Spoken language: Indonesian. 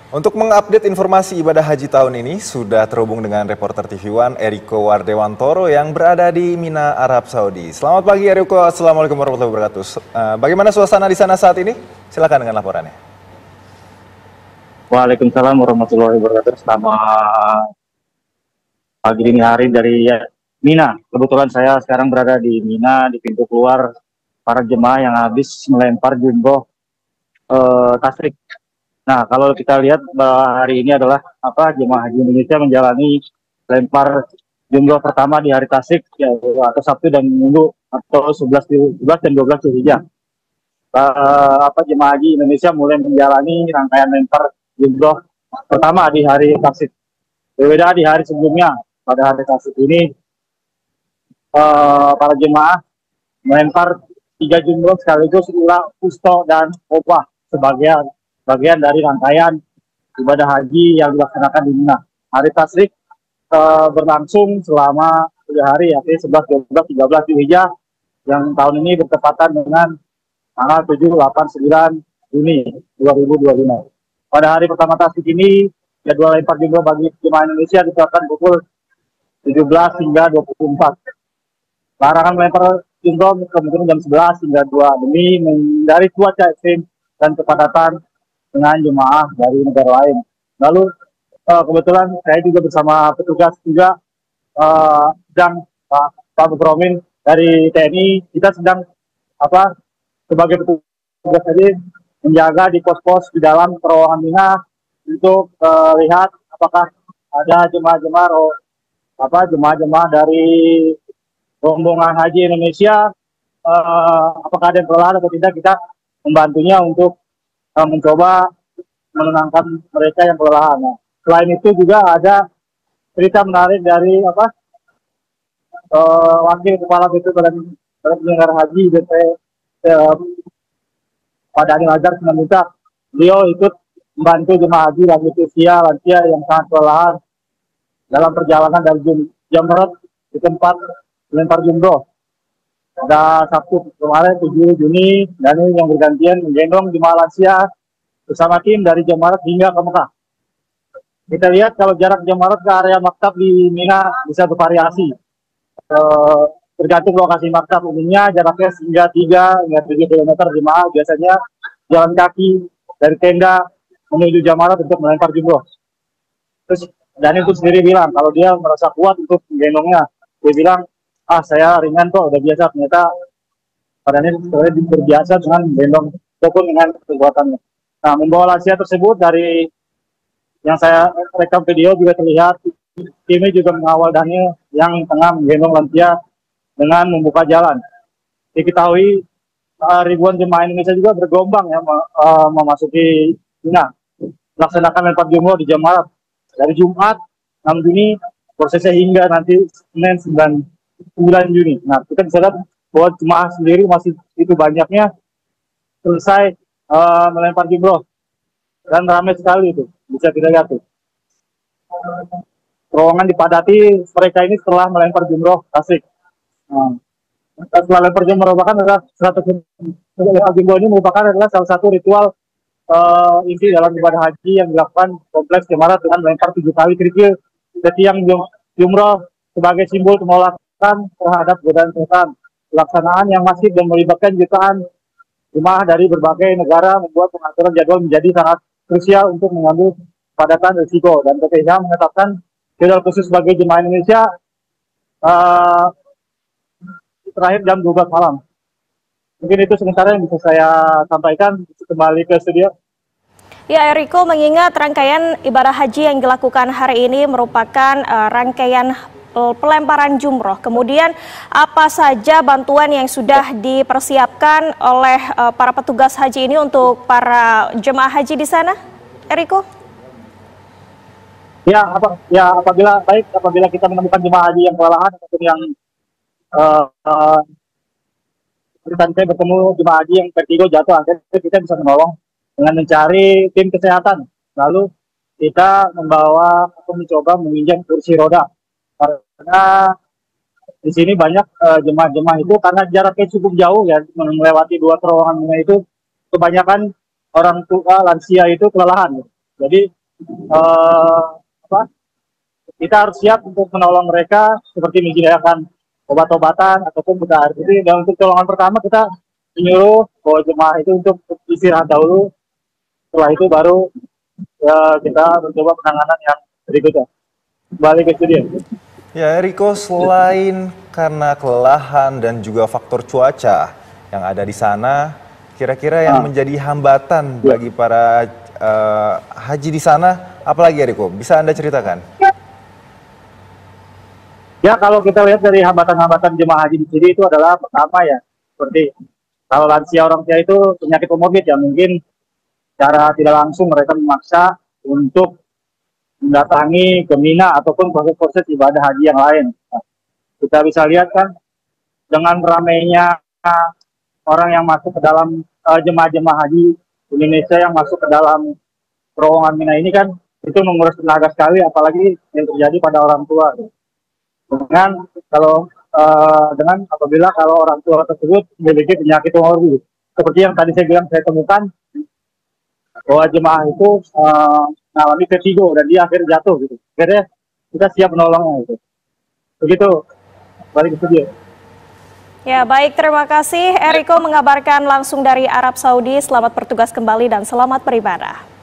Untuk mengupdate informasi ibadah haji tahun ini, sudah terhubung dengan reporter TV One Eriko Wardewantoro yang berada di Mina, Arab Saudi. Selamat pagi Eriko, Assalamualaikum warahmatullahi wabarakatuh. Bagaimana suasana di sana saat ini? Silakan dengan laporannya. Waalaikumsalam warahmatullahi wabarakatuh. Selamat pagi dini hari dari Mina. Kebetulan saya sekarang berada di Mina, di pintu keluar para jemaah yang habis melempar jumroh tasrik. Nah, kalau kita lihat hari ini adalah jemaah haji Indonesia menjalani lempar jumroh pertama di hari tasrik, atau Sabtu dan Minggu atau 11 dan 12 Zulhijjah. Jemaah haji Indonesia mulai menjalani rangkaian lempar jumroh pertama di hari tasrik. Berbeda di hari sebelumnya, pada hari tasrik ini para jemaah melempar 3 jumroh sekaligus ulah kusto dan opah sebagai bagian dari rangkaian ibadah haji yang dilaksanakan di Mina. Hari tasrik berlangsung selama 3 hari, yaitu 11, 12, 13 Zulhijjah, yang tahun ini bertepatan dengan tanggal 7, 8, 9 Juni 2025. Pada hari pertama tasrik ini, jadwal lempar jumroh bagi jemaah Indonesia ditetapkan pukul 17 hingga 24. Larangan melempar jumroh kemungkinan jam 11 hingga 2 demi menghindari cuaca ekstrim dan kepadatan dengan jemaah dari negara lain. Lalu kebetulan saya juga bersama petugas juga sedang Pak Bukromin dari TNI, kita sedang sebagai petugas tadi menjaga di pos-pos di dalam terowongan Mina untuk lihat apakah ada jemaah-jemaah dari rombongan haji Indonesia, apakah ada yang kelelahan atau tidak. Kita membantunya untuk mencoba menenangkan mereka yang kelelahan. Nah, selain itu juga ada cerita menarik dari wakil kepala Badan Penyelenggara Haji BP Pak Daniel Azhar meminta beliau ikut membantu jemaah haji lansia yang sangat kelelahan dalam perjalanan dari Jamrat di tempat melempar jumroh. Pada Sabtu kemarin 7 Juni, dan ini yang bergantian menggendong jemaah lansia bersama tim dari Jamarat hingga ke Mekah. Kita lihat kalau jarak Jamarat ke area maktab di Mina bisa bervariasi. Tergantung lokasi maktab, umumnya jaraknya hingga 3 hingga 7 km jemaah biasanya jalan kaki dari tenda menuju Jamarat untuk melempar jumroh. Terus Dani itu sendiri bilang kalau dia merasa kuat untuk menggendongnya, dia bilang, saya ringan kok, udah biasa. Ternyata padanya sebenarnya berbiasa dengan gendong ataupun dengan kekuatannya. Nah, membawa lansia tersebut, dari yang saya rekam video juga terlihat timnya juga mengawal Daniel yang tengah menggendong lansia dengan membuka jalan. Diketahui ribuan jemaah Indonesia juga bergelombang memasuki Mina, melaksanakan lempar jumroh di Jamarat dari Jumat 6 Juni, prosesnya hingga nanti Senin 9 Juni. Nah, kita bisa lihat bahwa jemaah sendiri masih itu banyaknya selesai melempar jumroh, dan ramai sekali itu, bisa kita lihat tuh. Terowongan dipadati mereka ini setelah melempar jumroh tasrik. Setelah lempar jumroh adalah jumroh ini merupakan salah satu ritual inti dalam ibadah haji yang dilakukan kompleks Jamarat dengan melempar 7 kali kerikil ke tiang jumroh sebagai simbol penolakan terhadap godaan setan. Pelaksanaan yang masif dan melibatkan jutaan jemaah dari berbagai negara membuat pengaturan jadwal menjadi sangat krusial untuk mengambil padatan risiko, dan PPIH menetapkan jadwal khusus bagi jemaah Indonesia terakhir jam 12 malam. Mungkin itu sementara yang bisa saya sampaikan. Kembali ke studio. Ya, Eriko, mengingat rangkaian ibadah haji yang dilakukan hari ini merupakan rangkaian pelemparan jumroh. Kemudian apa saja bantuan yang sudah dipersiapkan oleh para petugas haji ini untuk para jemaah haji di sana, Eriko? Apabila kita menemukan jemaah haji yang kelelahan ataupun yang saya bertemu jemaah haji yang vertigo jatuh, akhirnya kita bisa menolong dengan mencari tim kesehatan. Lalu kita mencoba meminjam kursi roda. Karena di sini banyak jemaah-jemaah itu karena jaraknya cukup jauh ya, melewati 2 terowongan itu, kebanyakan orang tua lansia itu kelelahan. Jadi eh, apa, kita harus siap untuk menolong mereka seperti menyediakan obat-obatan ataupun buka air putih. Dan untuk pertolongan pertama kita menyuruh bahwa jemaah itu untuk istirahat dahulu. Setelah itu baru kita mencoba penanganan yang berikutnya. Kembali ke studio. Ya, Eriko, selain karena kelelahan dan juga faktor cuaca yang ada di sana, kira-kira yang menjadi hambatan bagi para haji di sana, apalagi Eriko? Bisa Anda ceritakan? Ya, kalau kita lihat dari hambatan-hambatan jemaah haji di sini itu adalah pertama ya, seperti kalau lansia orang tua itu penyakit komorbid ya, mungkin secara tidak langsung mereka memaksa untuk mendatangi ke Mina ataupun proses-proses ibadah haji yang lain. Nah, kita bisa lihat kan dengan ramainya orang yang masuk ke dalam jemaah-jemaah haji Indonesia yang masuk ke dalam terowongan Mina ini kan itu menguras tenaga sekali, apalagi yang terjadi pada orang tua. Dengan apabila kalau orang tua tersebut memiliki penyakit komorbid, seperti yang tadi saya bilang saya temukan bahwa jemaah itu mengalami vertigo dan dia akhirnya jatuh gitu. Akhirnya kita siap menolongnya gitu. Begitu. Balik ke studio. Ya, baik, terima kasih Eriko mengabarkan langsung dari Arab Saudi. Selamat bertugas kembali dan selamat beribadah.